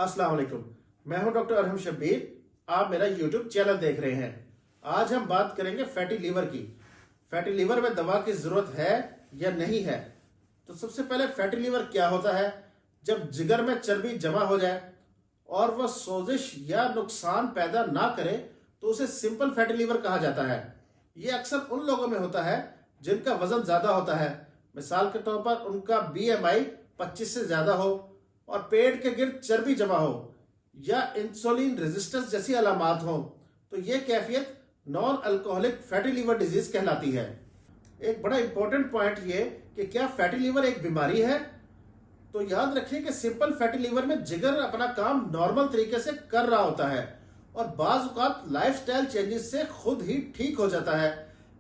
अस्सलाम वालेकुम। मैं हूं डॉक्टर अरहम शब्बीर। आप मेरा यूट्यूब चैनल देख रहे हैं। आज हम बात करेंगे फैटी लीवर की। फैटी लीवर में दवा की जरूरत है या नहीं है। तो सबसे पहले फैटी लीवर क्या होता है? जब जिगर में चर्बी जमा हो जाए और वह सोजिश या नुकसान पैदा ना करे तो उसे सिंपल फैटी लीवर कहा जाता है। यह अक्सर उन लोगों में होता है जिनका वजन ज्यादा होता है। मिसाल के तौर पर उनका BMI 25 से ज्यादा हो और पेट के गिर्द चर्बी जमा हो या इंसुलिन रेजिस्टेंस जैसी अलामात हो तो यह कैफियत non alcoholic fatty liver disease कहलाती है। एक बड़ा इंपॉर्टेंट पॉइंट ये कि क्या फैटी लीवर एक बीमारी है? तो याद रखिए कि सिंपल फैटी लीवर में जिगर अपना काम नॉर्मल तरीके से कर रहा होता है और बाज औक़ात लाइफस्टाइल चेंजेस से खुद ही ठीक हो जाता है।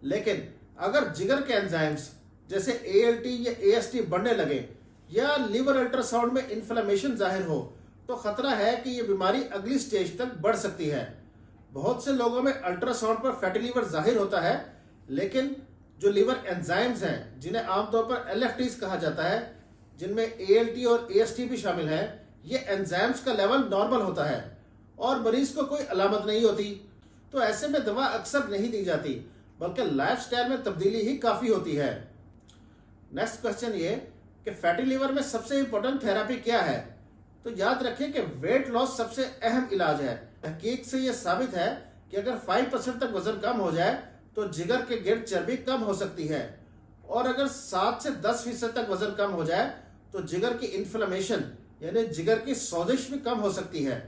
लेकिन अगर जिगर के एंजाइम्स जैसे ALT या AST बढ़ने लगे या लिवर अल्ट्रासाउंड में इन्फ्लेमेशन जाहिर हो तो खतरा है कि यह बीमारी अगली स्टेज तक बढ़ सकती है। बहुत से लोगों में अल्ट्रासाउंड पर फैटी लीवर जाहिर होता है, लेकिन जो लीवर एंजाइम्स हैं जिन्हें आमतौर पर LFTs कहा जाता है, जिनमें ALT और AST भी शामिल है, ये एंजाइम्स का लेवल नॉर्मल होता है और मरीज को कोई अलामत नहीं होती। तो ऐसे में दवा अक्सर नहीं दी जाती, बल्कि लाइफस्टाइल में तब्दीली ही काफी होती है। नेक्स्ट क्वेश्चन ये कि फैटी लीवर में सबसे इंपॉर्टेंट थेरेपी क्या है? तो याद रखें कि वेट लॉस सबसे अहम इलाज है। तहकीक से यह साबित है कि अगर 5% तक वजन कम हो जाए तो जिगर के गिर्द चर्बी कम हो सकती है और अगर 7 से 10% तक वजन कम हो जाए तो जिगर की इन्फ्लेमेशन यानी जिगर की सोजिश भी कम हो सकती है।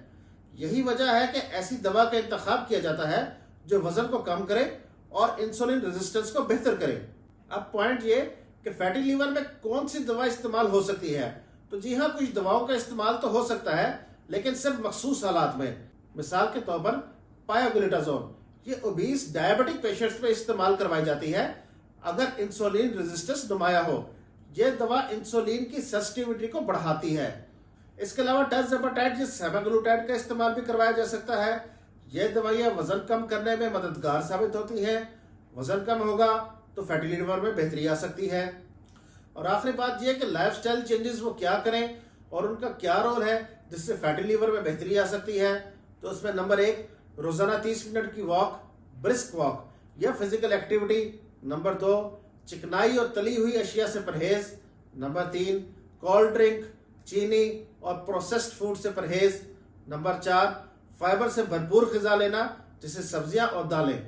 यही वजह है कि ऐसी दवा का इंतखाब किया जाता है जो वजन को कम करे और इंसुलिन रेजिस्टेंस को बेहतर करे। अब पॉइंट ये कि फैटी लीवर में कौन सी दवा इस्तेमाल हो सकती है? तो जी हाँ, कुछ दवाओं का इस्तेमाल तो हो सकता है, लेकिन सिर्फ मखसूस हालात में। मिसाल के तौर पर पायोग्लूटाजोन ये ओबीस डायबिटिक पेशेंट्स में इस्तेमाल करवाई जाती है अगर इंसुलिन रेजिस्टेंस नुमाया हो। यह दवा इंसुलिन की सेंसिटिविटी को बढ़ाती है। इसके अलावा टाइज़ेपेटाइड या सेमाग्लूटाइड का इस्तेमाल भी करवाया जा सकता है। यह दवाइयां वजन कम करने में मददगार साबित होती हैं। वजन कम होगा तो फैटी लीवर में बेहतरी आ सकती है। और आखिरी बात यह कि लाइफस्टाइल चेंजेस वो क्या करें और उनका क्या रोल है जिससे फैटी लीवर में बेहतरी आ सकती है। तो उसमें नंबर 1, रोजाना 30 मिनट की वॉक, ब्रिस्क वॉक या फिजिकल एक्टिविटी। नंबर 2, चिकनाई और तली हुई अशिया से परहेज। नंबर 3, कोल्ड ड्रिंक, चीनी और प्रोसेस्ड फूड से परहेज। नंबर 4, फाइबर से भरपूर ग़िज़ा लेना जैसे सब्जियां और दालें।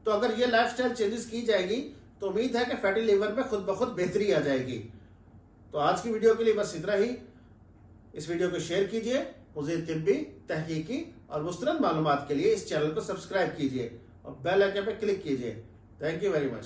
तो अगर ये लाइफस्टाइल चेंजेस की जाएगी तो उम्मीद है कि फैटी लीवर में खुद ब खुद बेहतरी आ जाएगी। तो आज की वीडियो के लिए बस इतना ही। इस वीडियो को शेयर कीजिए। मज़ीद तिब्बी, तहकीकी और मुस्तनद मालूमात के लिए इस चैनल को सब्सक्राइब कीजिए और बेल आइकन पर क्लिक कीजिए। Thank you very much.